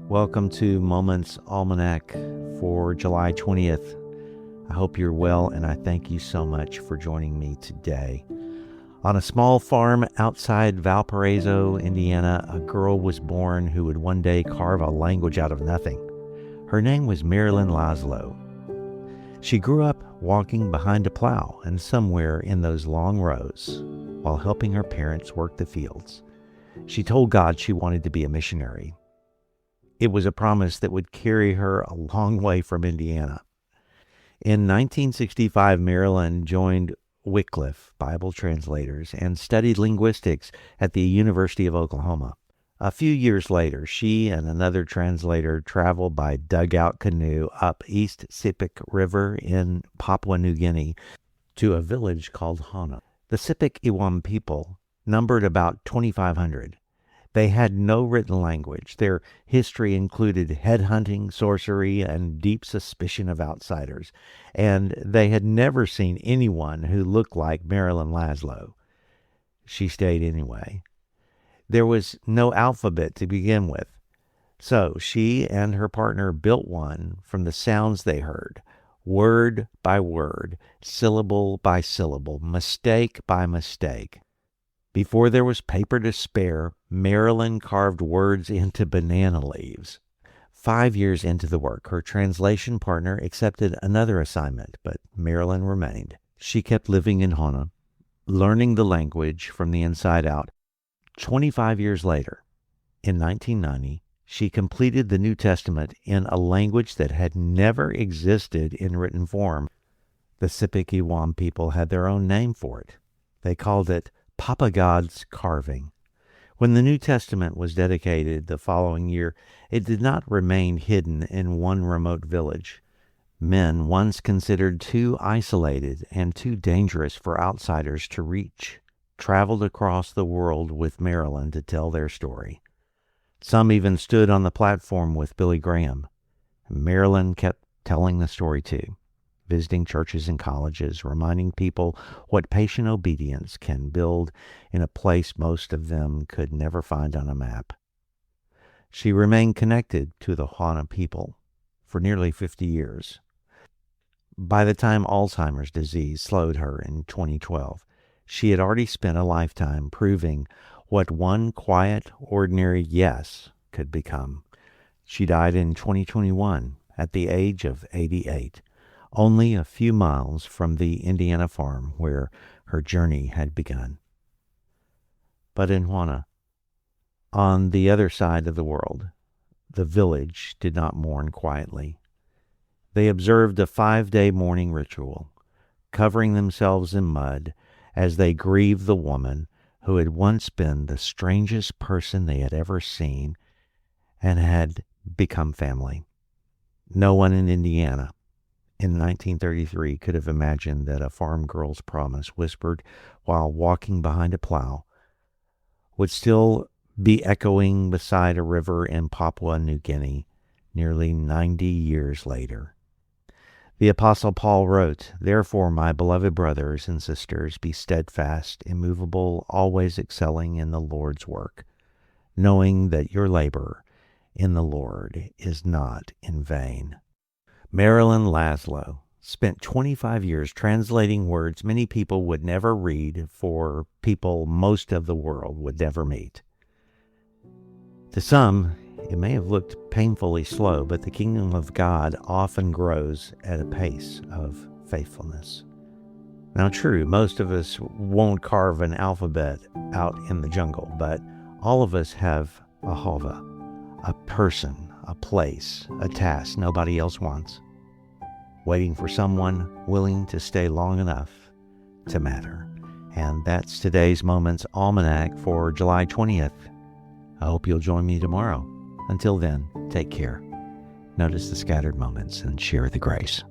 Welcome to Moments Almanac for July 20th. I hope you're well, and I thank you so much for joining me today. On a small farm outside Valparaiso, Indiana, a girl was born who would one day carve a language out of nothing. Her name was Marilyn Laszlo. She grew up walking behind a plow and somewhere in those long rows while helping her parents work the fields. She told God she wanted to be a missionary. It was a promise that would carry her a long way from Indiana. In 1965, Marilyn joined Wycliffe Bible Translators and studied linguistics at the University of Oklahoma. A few years later, she and another translator traveled by dugout canoe up East Sepik River in Papua New Guinea to a village called Hana. The Sepik Iwam people numbered about 2,500. They had no written language. Their history included headhunting, sorcery, and deep suspicion of outsiders, and they had never seen anyone who looked like Marilyn Laszlo. She stayed anyway. There was no alphabet to begin with, so she and her partner built one from the sounds they heard, word by word, syllable by syllable, mistake by mistake. Before there was paper to spare, Marilyn carved words into banana leaves. 5 years into the work, her translation partner accepted another assignment, but Marilyn remained. She kept living in Hana, learning the language from the inside out. 25 years later, in 1990, she completed the New Testament in a language that had never existed in written form. The Sepik Iwam people had their own name for it. They called it Papa God's Carving. When the New Testament was dedicated the following year, it did not remain hidden in one remote village. Men once considered too isolated and too dangerous for outsiders to reach traveled across the world with Marilyn to tell their story. Some even stood on the platform with Billy Graham. Marilyn kept telling the story too, visiting churches and colleges, reminding people what patient obedience can build in a place most of them could never find on a map. She remained connected to the Hana people for nearly 50 years. By the time Alzheimer's disease slowed her in 2012, she had already spent a lifetime proving what one quiet, ordinary yes could become. She died in 2021 at the age of 88. Only a few miles from the Indiana farm where her journey had begun. But in Hana, on the other side of the world, the village did not mourn quietly. They observed a 5-day mourning ritual, covering themselves in mud as they grieved the woman who had once been the strangest person they had ever seen and had become family. No one in Indiana in 1933 could have imagined that a farm girl's promise whispered while walking behind a plow would still be echoing beside a river in Papua New Guinea nearly 90 years later. The Apostle Paul wrote, "Therefore, my beloved brothers and sisters, be steadfast, immovable, always excelling in the Lord's work, knowing that your labor in the Lord is not in vain." Marilyn Laszlo spent 25 years translating words many people would never read for people most of the world would never meet. To some, it may have looked painfully slow, but the kingdom of God often grows at a pace of faithfulness. Now, true, most of us won't carve an alphabet out in the jungle, but all of us have a hova, a person, a place, a task nobody else wants, waiting for someone willing to stay long enough to matter. And that's today's Moments Almanac for July 20th. I hope you'll join me tomorrow. Until then, take care. Notice the scattered moments and share the grace.